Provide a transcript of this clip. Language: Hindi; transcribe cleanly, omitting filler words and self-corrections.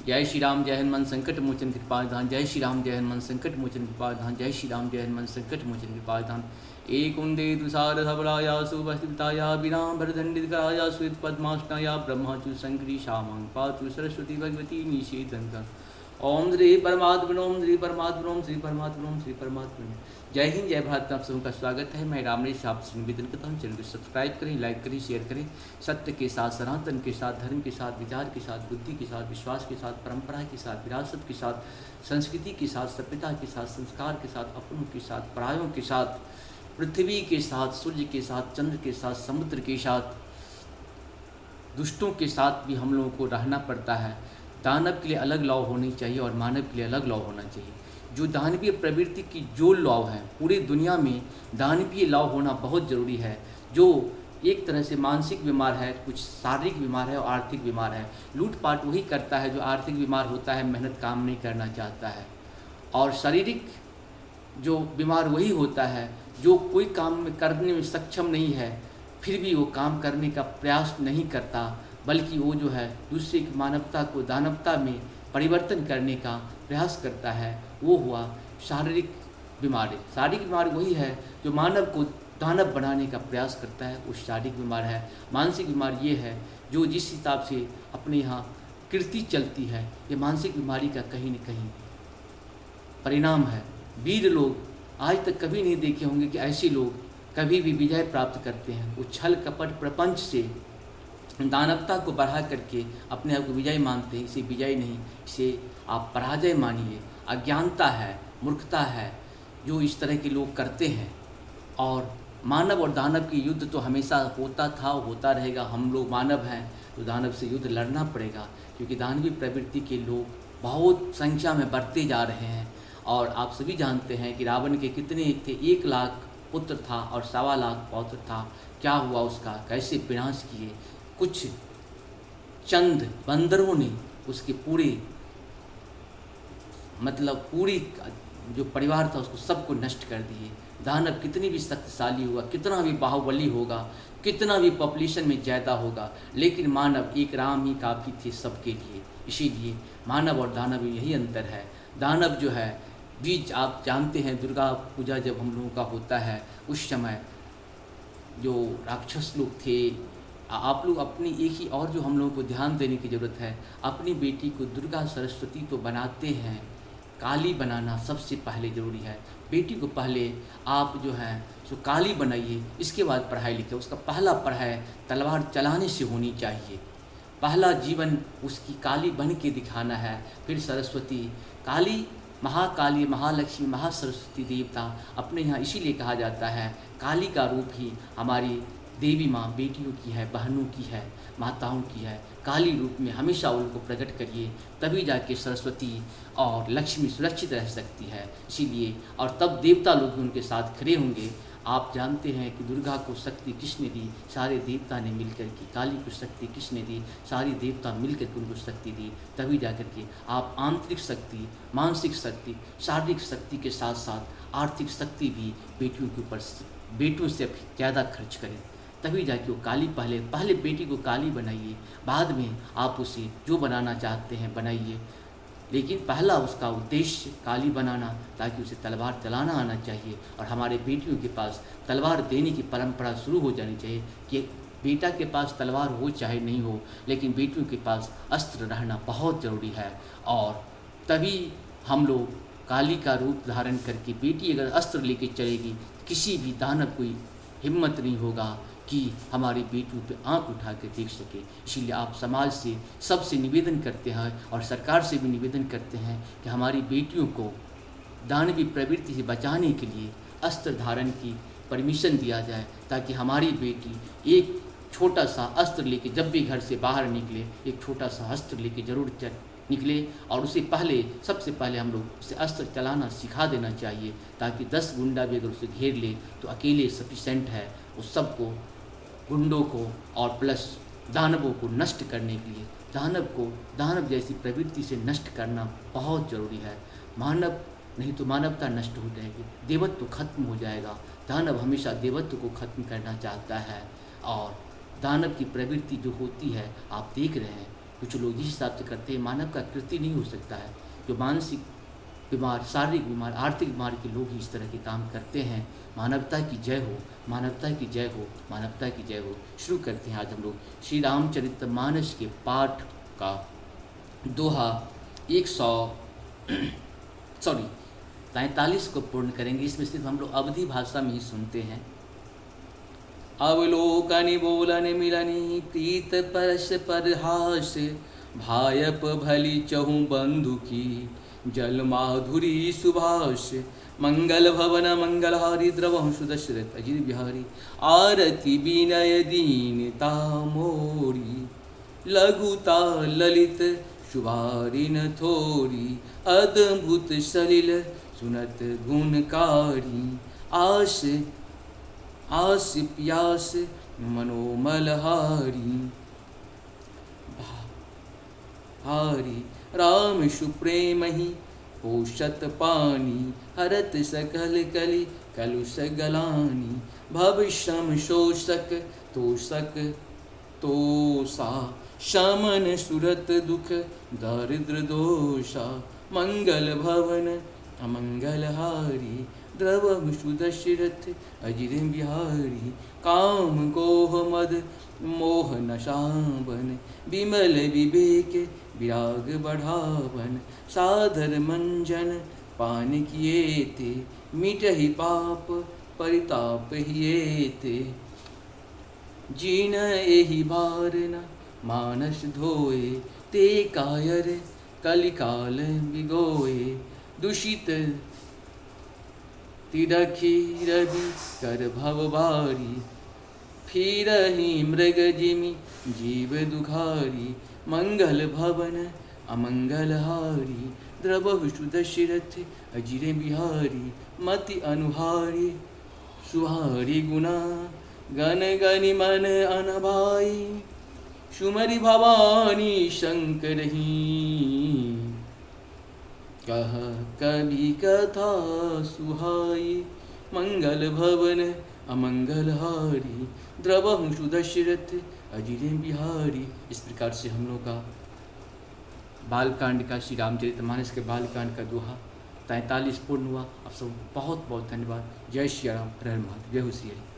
जय श्री राम जय हनुमान संकट मोचन कृपाधान। जय श्री राम जय हनुमान संकट मोचन कृपाधान। जय श्री राम जय हनुमान संकट मोचन कृपाधान। एक उंदे तुषार धवलाया सुभस्तिताया विराम भरदंडितकाया श्वेत पद्मासनाया ब्रह्माचु संकरी श्यामांग पाचु सरस्वती भगवती निषेधन। ओम श्री परमात्मा ओम श्री परमात्मा ओम श्री परमात्मा ओम श्री परमात्मा। जय हिंद जय भारत। आप सबों का स्वागत है। मैं रामरेश आपसे निवेदन करता हूँ, चैनल को सब्सक्राइब करें, लाइक करें, शेयर करें। सत्य के साथ, सनातन के साथ, धर्म के साथ, विचार के साथ, बुद्धि के साथ, विश्वास के साथ, परंपरा के साथ, विरासत के साथ, संस्कृति के साथ, सभ्यता के साथ, संस्कार के साथ, अपनों के साथ, परायों के साथ, पृथ्वी के साथ, सूर्य के साथ, चंद्र के साथ, समुद्र के साथ, दुष्टों के साथ भी हम लोगों को रहना पड़ता है। दानव के लिए अलग लॉ होनी चाहिए और मानव के लिए अलग लॉ होना चाहिए। जो दानवीय प्रवृत्ति की जो लॉ है, पूरी दुनिया में दानवीय लॉ होना बहुत ज़रूरी है। जो एक तरह से मानसिक बीमार है, कुछ शारीरिक बीमार है और आर्थिक बीमार है। लूटपाट वही करता है जो आर्थिक बीमार होता है, मेहनत काम नहीं करना चाहता है। और शारीरिक जो बीमार वही होता है जो कोई काम में करने में सक्षम नहीं है, फिर भी वो काम करने का प्रयास नहीं करता, बल्कि वो जो है दूसरे की मानवता को दानवता में परिवर्तन करने का प्रयास करता है। वो हुआ शारीरिक बीमारी। शारीरिक बीमारी वही है जो मानव को दानव बनाने का प्रयास करता है, वो शारीरिक बीमार है। मानसिक बीमारी ये है जो जिस हिसाब से अपने यहाँ कृति चलती है, ये मानसिक बीमारी का कहीं न कहीं परिणाम है। वीर लोग आज तक कभी नहीं देखे होंगे कि ऐसे लोग कभी भी विजय प्राप्त करते हैं। वो छल कपट प्रपंच से दानवता को बढ़ा करके अपने आप को विजय मानते हैं। इसे विजय नहीं, इसे आप पराजय मानिए। अज्ञानता है, मूर्खता है जो इस तरह के लोग करते हैं। और मानव और दानव की युद्ध तो हमेशा होता था, होता रहेगा। हम लोग मानव हैं तो दानव से युद्ध लड़ना पड़ेगा, क्योंकि दानवीय प्रवृत्ति के लोग बहुत संख्या में बढ़ते जा रहे हैं। और आप सभी जानते हैं कि रावण के कितने थे, 1 लाख पुत्र था और 1.25 लाख पौत्र था। क्या हुआ उसका, कैसे विनाश किए। कुछ चंद बंदरों ने उसके पूरी जो परिवार था उसको सबको नष्ट कर दिए। दानव कितनी भी शक्तिशाली हुआ, कितना भी बाहुबली होगा, कितना भी पॉपुलेशन में ज़्यादा होगा, लेकिन मानव एक राम ही काफ़ी थे सबके लिए। इसीलिए मानव और दानव यही अंतर है। दानव जो है बीज, आप जानते हैं दुर्गा पूजा जब हम लोगों का होता है, उस समय जो राक्षस लोग थे, आप लोग अपनी एक ही और जो हम लोगों को ध्यान देने की ज़रूरत है, अपनी बेटी को दुर्गा सरस्वती तो बनाते हैं, काली बनाना सबसे पहले ज़रूरी है। बेटी को पहले आप जो है सो काली बनाइए, इसके बाद पढ़ाई लिखाई। उसका पहला पढ़ाई तलवार चलाने से होनी चाहिए। पहला जीवन उसकी काली बन के दिखाना है। फिर सरस्वती, काली, महाकाली, महालक्ष्मी, महासरस्वती देवता अपने यहाँ इसीलिए कहा जाता है। काली का रूप ही हमारी देवी माँ बेटियों की है, बहनों की है, माताओं की है। काली रूप में हमेशा उनको प्रकट करिए, तभी जाके सरस्वती और लक्ष्मी सुरक्षित रह सकती है। इसीलिए और तब देवता लोग भी उनके साथ खड़े होंगे। आप जानते हैं कि दुर्गा को शक्ति किसने दी, सारे देवता ने मिलकर के। काली को शक्ति किसने दी, सारे देवता मिलकर के उनको शक्ति दी। तभी जाकर के आप आंतरिक शक्ति, मानसिक शक्ति, शारीरिक शक्ति के साथ साथ आर्थिक शक्ति भी बेटियों के ऊपर, बेटियों से ज़्यादा खर्च करें। तभी जाके वो काली, पहले बेटी को काली बनाइए, बाद में आप उसे जो बनाना चाहते हैं बनाइए। लेकिन पहला उसका उद्देश्य काली बनाना, ताकि उसे तलवार चलाना आना चाहिए। और हमारे बेटियों के पास तलवार देने की परंपरा शुरू हो जानी चाहिए कि बेटा के पास तलवार हो चाहे नहीं हो, लेकिन बेटियों के पास अस्त्र रहना बहुत ज़रूरी है। और तभी हम लोग काली का रूप धारण करके, बेटी अगर अस्त्र लेके चलेगी, किसी भी दानव को हिम्मत नहीं होगा कि हमारी बेटियों पे आंख उठा के देख सके। इसीलिए आप समाज से सबसे निवेदन करते हैं और सरकार से भी निवेदन करते हैं कि हमारी बेटियों को दानवीय प्रवृत्ति से बचाने के लिए अस्त्र धारण की परमिशन दिया जाए, ताकि हमारी बेटी एक छोटा सा अस्त्र लेके जब भी घर से बाहर निकले, एक छोटा सा अस्त्र लेके जरूर निकले। और उसे सबसे पहले हम लोग उसे अस्त्र चलाना सिखा देना चाहिए, ताकि 10 गुंडा भी अगर उसे घेर ले तो अकेले सफिशेंट है उस सबको, गुंडों को और प्लस दानवों को नष्ट करने के लिए। दानव जैसी प्रवृत्ति से नष्ट करना बहुत ज़रूरी है। मानव नहीं तो मानवता नष्ट हो जाएगी, देवत्व खत्म हो जाएगा। दानव हमेशा देवत्व को खत्म करना चाहता है। और दानव की प्रवृत्ति जो होती है, आप देख रहे हैं कुछ लोग जिस हिसाब से करते हैं मानव का कृति नहीं हो सकता है। जो मानसिक बीमार, शारीरिक बीमार, आर्थिक बीमार के लोग ही इस तरह के काम करते हैं। मानवता की जय हो, मानवता की जय हो, मानवता की जय हो। शुरू करते हैं आज हम लोग श्री रामचरितमानस के पाठ का दोहा 43 को पूर्ण करेंगे। इसमें सिर्फ हम लोग अवधी भाषा में ही सुनते हैं। अवलोकनि बोलनि मिलनि प्रीत परस परहास, भायप भली चहु बंधु की जल माधुरी सुभाष। मंगल भवन मंगलहारी द्रवहु सुदशरथ अजिर बिहारी, आरती विनय दीनता मोरी, लघुता ललित शुभारिन थोरी, अद्भुत सलिल सुनत गुणकारी। आस आस प्यास मनोमलहारी, हारी राम सुप्रेमहि पोषत पानी, हरत सकल कलि कलुष गलानी। भव शम शोषक तोषक तोषा, शमन सुरत दुख दारिद्र दोषा। मंगल भवन अमंगलहारी, द्रवहु सुदशरथ अजिर बिहारी। काम कोह मद मोह नशावन, विमल विवेक विराग बढ़ावन। साधर मंजन पान किए थे, मिटहि पाप परिताप हिए थे। जीन एहि बार न मानस धोए, ते कायर कलिकाल बिगोए। दूषित तिरखी रवि कर भवबारी, फिरहि मृग जिमि जीव दुखारी। मंगल भवन अमंगलहारी, द्रवहु सुदशरथ अजिर बिहारी। मति अनुहारी सुहारी गुना, गण गनि मन अनभाई। सुमरि भवानी शंकरहि, कह कवि कथा सुहाई। मंगल भवन अमंगलहारी, द्रवहु सुदशरथ अजिर बिहारी। इस प्रकार से हम लोग का बालकांड का, श्री रामचरितमानस के बालकांड का दोहा 43 पूर्ण हुआ। आप सबको बहुत बहुत धन्यवाद। जय श्री राम, हर हर महादेव, जय हो श्री हरि।